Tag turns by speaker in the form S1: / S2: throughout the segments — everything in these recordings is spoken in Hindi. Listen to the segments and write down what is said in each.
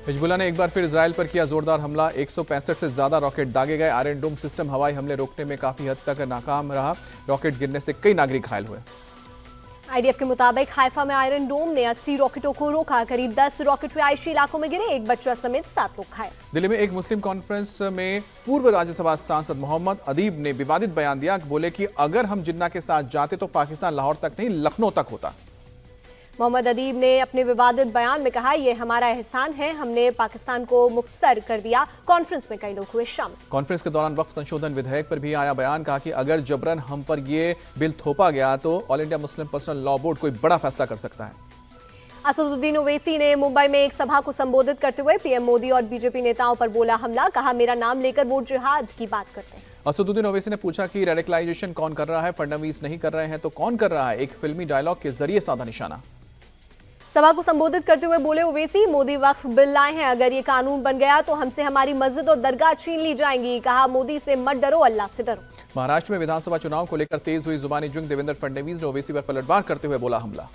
S1: हिजबुल्लाह ने एक बार फिर इजराइल पर किया जोरदार हमला। 165 से ज्यादा रॉकेट दागे गए। आयरन डोम सिस्टम हवाई हमले रोकने में काफी हद तक नाकाम रहा। रॉकेट गिरने से कई नागरिक घायल हुए।
S2: आईडीएफ के मुताबिक हाइफा में आयरन डोम ने 80 रॉकेटों को रोका। करीब 10 रॉकेट रिहायशी इलाकों में गिरे। एक बच्चा समेत 7 लोग घायल।
S1: दिल्ली में एक मुस्लिम कॉन्फ्रेंस में पूर्व राज्यसभा सांसद मोहम्मद अदीब ने विवादित बयान दिया। बोले कि अगर हम जिन्ना के साथ जाते तो पाकिस्तान लाहौर तक नहीं लखनऊ तक होता।
S2: मोहम्मद अदीब ने अपने विवादित बयान में कहा, यह हमारा एहसान है, हमने पाकिस्तान को मुख्तसर कर दिया। कॉन्फ्रेंस में कई लोग हुए शामिल।
S1: कॉन्फ्रेंस के दौरान वक्फ संशोधन विधेयक पर भी आया बयान। कहा कि अगर जबरन हम पर यह बिल थोपा गया तो all India Muslim personal law board कोई बड़ा फैसला कर सकता है।
S2: असदुद्दीन ओवैसी ने मुंबई में एक सभा को संबोधित करते हुए पीएम मोदी और बीजेपी नेताओं पर बोला हमला। कहा, मेरा नाम लेकर वो जिहाद की बात करते हैं।
S1: असदुद्दीन ओवैसी ने पूछा कि रेडिकलाइजेशन कौन कर रहा है? फडणवीस नहीं कर रहे हैं तो कौन कर रहा है? एक फिल्मी डायलॉग के जरिए साधा निशाना।
S2: सभा को संबोधित करते हुए बोले ओवैसी, मोदी वक्फ बिल लाए हैं, अगर ये कानून बन गया तो हमसे हमारी मस्जिद और दरगाह छीन ली जाएंगी। कहा, मोदी से मत डरो, अल्लाह से डरो।
S1: महाराष्ट्र में विधानसभा चुनाव को लेकर तेज हुई जुबानी जंग। देवेंद्र फडणवीस ने ओवैसी पर पलटवार करते हुए बोला हमला।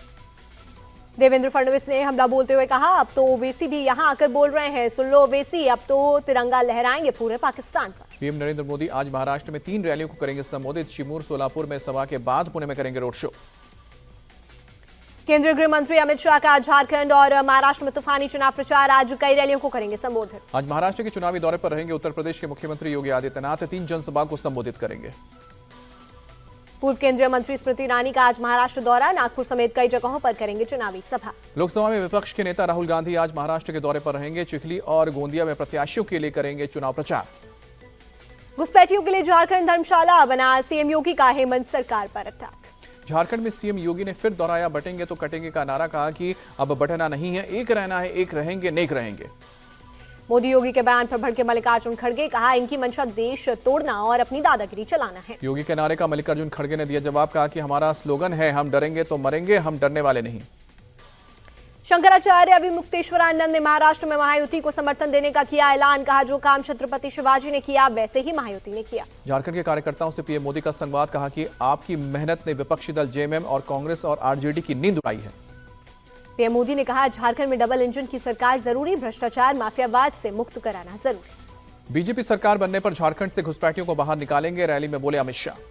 S2: देवेंद्र फडणवीस ने हमला बोलते हुए कहा, अब तो ओवैसी भी यहां आकर बोल रहे हैं, सुन लो ओवैसी, अब तो तिरंगा लहराएंगे पूरे पाकिस्तान पर।
S1: पीएम नरेंद्र मोदी आज महाराष्ट्र में 3 रैलियों को करेंगे संबोधित। शिमूर, सोलापुर में सभा के बाद पुणे में करेंगे रोड शो।
S2: केंद्रीय गृह मंत्री अमित शाह का झारखंड और महाराष्ट्र में तूफानी चुनाव प्रचार। आज कई रैलियों को करेंगे संबोधित।
S1: आज महाराष्ट्र के चुनावी दौरे पर रहेंगे उत्तर प्रदेश के मुख्यमंत्री योगी आदित्यनाथ। 3 जनसभा को संबोधित करेंगे।
S2: पूर्व केंद्रीय मंत्री स्मृति ईरानी का आज महाराष्ट्र दौरा। नागपुर समेत कई जगहों पर करेंगे चुनावी सभा।
S1: लोकसभा में विपक्ष के नेता राहुल गांधी आज महाराष्ट्र के दौरे पर रहेंगे। चिखली और गोंदिया में प्रत्याशियों के लिए करेंगे चुनाव प्रचार।
S2: घुसपैठियों के लिए झारखंड धर्मशाला बना। सीएम योगी का हेमंत सरकार पर अटैक।
S1: झारखंड में सीएम योगी ने फिर दोहराया बटेंगे तो कटेंगे का नारा। कहा कि अब बटना नहीं है, एक रहना है, एक रहेंगे नेक रहेंगे।
S2: मोदी योगी के बयान पर भड़के मल्लिकार्जुन खड़गे। कहा, इनकी मंशा देश तोड़ना और अपनी दादागिरी चलाना है।
S1: योगी के नारे का मल्लिकार्जुन खड़गे ने दिया जवाब। कहा कि हमारा स्लोगन है, हम डरेंगे तो मरेंगे, हम डरने वाले नहीं।
S2: शंकराचार्य अविमुक्तेश्वरानंद ने महाराष्ट्र में महायुति को समर्थन देने का किया ऐलान। कहा, जो काम छत्रपति शिवाजी ने किया वैसे ही महायुति ने किया।
S1: झारखंड के कार्यकर्ताओं से पीएम मोदी का संवाद। कहा कि आपकी मेहनत ने विपक्षी दल जेएमएम और कांग्रेस और आरजेडी की नींद उड़ाई है।
S2: पीएम मोदी ने कहा, झारखंड में डबल इंजन की सरकार जरूरी, भ्रष्टाचार माफियावाद से मुक्त कराना जरूरी।
S1: बीजेपी सरकार बनने पर झारखंड से घुसपैठियों को बाहर निकालेंगे। रैली में बोले अमित शाह।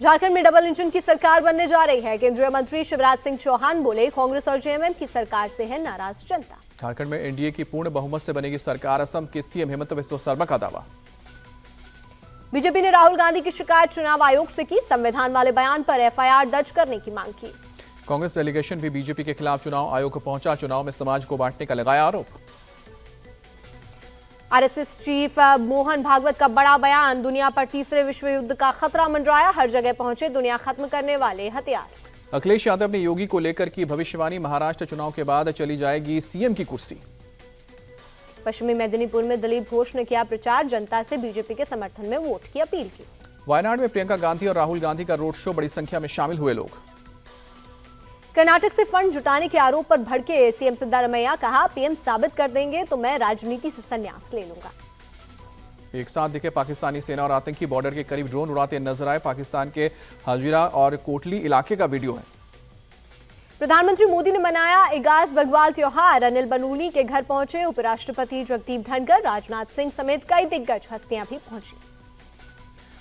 S2: झारखंड में डबल इंजन की सरकार बनने जा रही है। केंद्रीय मंत्री शिवराज सिंह चौहान बोले, कांग्रेस और जेएमएम की सरकार से है नाराज जनता।
S1: झारखंड में एनडीए की पूर्ण बहुमत से बनेगी सरकार। असम के सीएम हेमंत बिस्वा शर्मा का दावा।
S2: बीजेपी ने राहुल गांधी की शिकायत चुनाव आयोग से की। संविधान वाले बयान पर एफआईआर दर्ज करने की मांग की।
S1: कांग्रेस डेलीगेशन भी बीजेपी के खिलाफ चुनाव आयोग को पहुंचा। चुनाव में समाज को बांटने का लगाया आरोप।
S2: आरएसएस चीफ मोहन भागवत का बड़ा बयान। दुनिया पर तीसरे विश्व युद्ध का खतरा मंडराया। हर जगह पहुंचे दुनिया खत्म करने वाले हथियार।
S1: अखिलेश यादव ने योगी को लेकर की भविष्यवाणी। महाराष्ट्र चुनाव के बाद चली जाएगी सीएम की कुर्सी।
S2: पश्चिमी मेदिनीपुर में दिलीप घोष ने किया प्रचार। जनता से बीजेपी के समर्थन में वोट की अपील की।
S1: वायनाड में प्रियंका गांधी और राहुल गांधी का रोड शो। बड़ी संख्या में शामिल हुए लोग।
S2: कर्नाटक से फंड जुटाने के आरोप पर भड़के सीएम सिद्धारमैया। कहा, पीएम साबित कर देंगे तो मैं राजनीति से संन्यास ले लूंगा।
S1: एक साथ दिखे पाकिस्तानी सेना और आतंकी। बॉर्डर के करीब ड्रोन उड़ाते नजर आए। पाकिस्तान के हजीरा और कोटली इलाके का वीडियो है।
S2: प्रधानमंत्री मोदी ने मनाया इगास बग्वाल त्योहार। अनिल बलूनी के घर पहुंचे उपराष्ट्रपति जगदीप धनखड़। राजनाथ सिंह समेत कई दिग्गज हस्तियां भी पहुंची।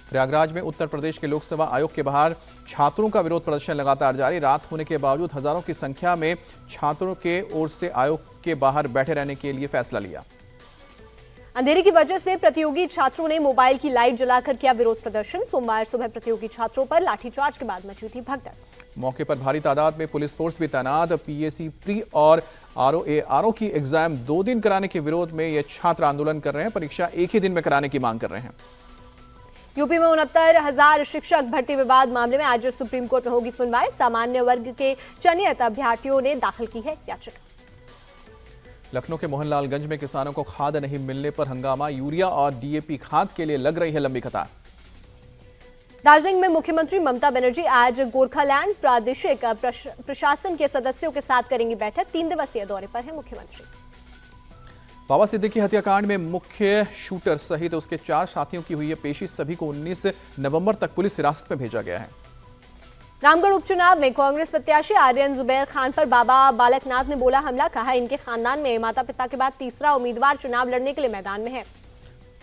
S1: प्रयागराज में उत्तर प्रदेश के लोकसभा आयोग के बाहर छात्रों का विरोध प्रदर्शन लगातार जारी। रात होने के बावजूद हजारों की संख्या में छात्रों के ओर से आयोग के बाहर बैठे रहने के लिए फैसला लिया।
S2: अंधेरे की वजह से प्रतियोगी छात्रों ने मोबाइल की लाइट जलाकर किया विरोध प्रदर्शन। सोमवार सुबह प्रतियोगी छात्रों पर लाठीचार्ज के बाद मची थी भगदड़।
S1: मौके पर भारी तादाद में पुलिस फोर्स भी तैनात। पीएससी प्री और आरओ की एग्जाम 2 दिन कराने के विरोध में ये छात्र आंदोलन कर रहे हैं। परीक्षा एक ही दिन में कराने की मांग कर रहे हैं।
S2: यूपी में 69,000 शिक्षक भर्ती विवाद मामले में आज सुप्रीम कोर्ट में होगी सुनवाई। सामान्य वर्ग के चयनित अभ्यर्थियों ने दाखिल की है याचिका।
S1: लखनऊ के मोहनलालगंज में किसानों को खाद नहीं मिलने पर हंगामा। यूरिया और डीएपी खाद के लिए लग रही है लंबी कतार।
S2: दार्जिलिंग में मुख्यमंत्री ममता बनर्जी आज गोरखालैंड प्रादेशिक प्रशासन के सदस्यों के साथ करेंगी बैठक। 3 दिवसीय दौरे पर है मुख्यमंत्री।
S1: बाबा सिद्दीकी हत्याकांड में मुख्य शूटर सहित उसके 4 साथियों की हुई है पेशी। सभी को 19 नवंबर तक पुलिस हिरासत में भेजा गया है।
S2: रामगढ़ उपचुनाव में कांग्रेस प्रत्याशी आर्यन जुबैर खान पर बाबा बालकनाथ ने बोला हमला। कहा इनके खानदान में माता पिता के बाद तीसरा उम्मीदवार चुनाव लड़ने के लिए मैदान में है।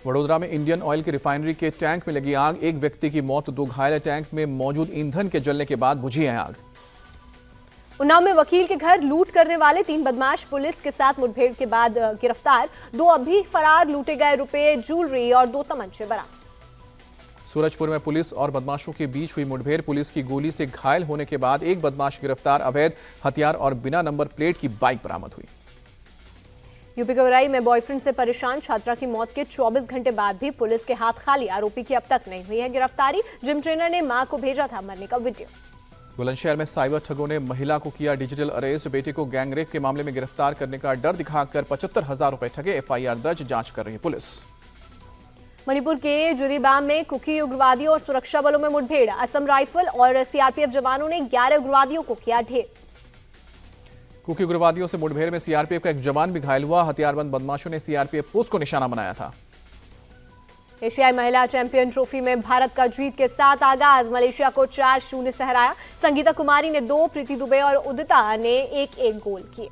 S1: वडोदरा में इंडियन ऑयल की रिफाइनरी के टैंक में लगी आग, एक व्यक्ति की मौत, 2 घायल। टैंक में मौजूद ईंधन के जलने के बाद बुझी है आग।
S2: उन्नाव में वकील के घर लूट करने वाले 3 बदमाश पुलिस के साथ मुठभेड़ के बाद गिरफ्तार। 2 अभी फरार। लूटे गए रुपए, ज्वेलरी और 2 तमंचे बरामद।
S1: सूरजपुर में पुलिस और बदमाशों के बीच हुई मुठभेड़, पुलिस की गोली से घायल होने के बाद एक बदमाश गिरफ्तार। अवैध हथियार और बिना नंबर प्लेट की बाइक बरामद हुई।
S2: यूपी के उराई में बॉयफ्रेंड से परेशान छात्रा की मौत के 24 घंटे बाद भी पुलिस के हाथ खाली। आरोपी की अब तक नहीं हुई है गिरफ्तारी। जिम ट्रेनर ने मां को भेजा था मरने का वीडियो।
S1: बुलंदशहर में साइबर ठगों ने महिला को किया डिजिटल अरेस्ट। बेटे को गैंगरेप के मामले में गिरफ्तार करने का डर दिखाकर 75,000 रुपए ठगे। FIR दर्ज, जांच कर रही पुलिस।
S2: मणिपुर के जुरीबाम में कुकी उग्रवादियों और सुरक्षा बलों में मुठभेड़। असम राइफल और CRPF जवानों ने 11 उग्रवादियों को किया ढेर।
S1: कुकी उग्रवादियों से मुठभेड़ में CRPF का एक जवान भी घायल हुआ। हथियारबंद बदमाशों ने CRPF पोस्ट को निशाना बनाया था।
S2: एशियाई महिला चैंपियन ट्रॉफी में भारत का जीत के साथ आगाज। मलेशिया को 4-0 से हराया। संगीता कुमारी ने 2, प्रीति दुबे और उदिता ने 1-1 गोल किए।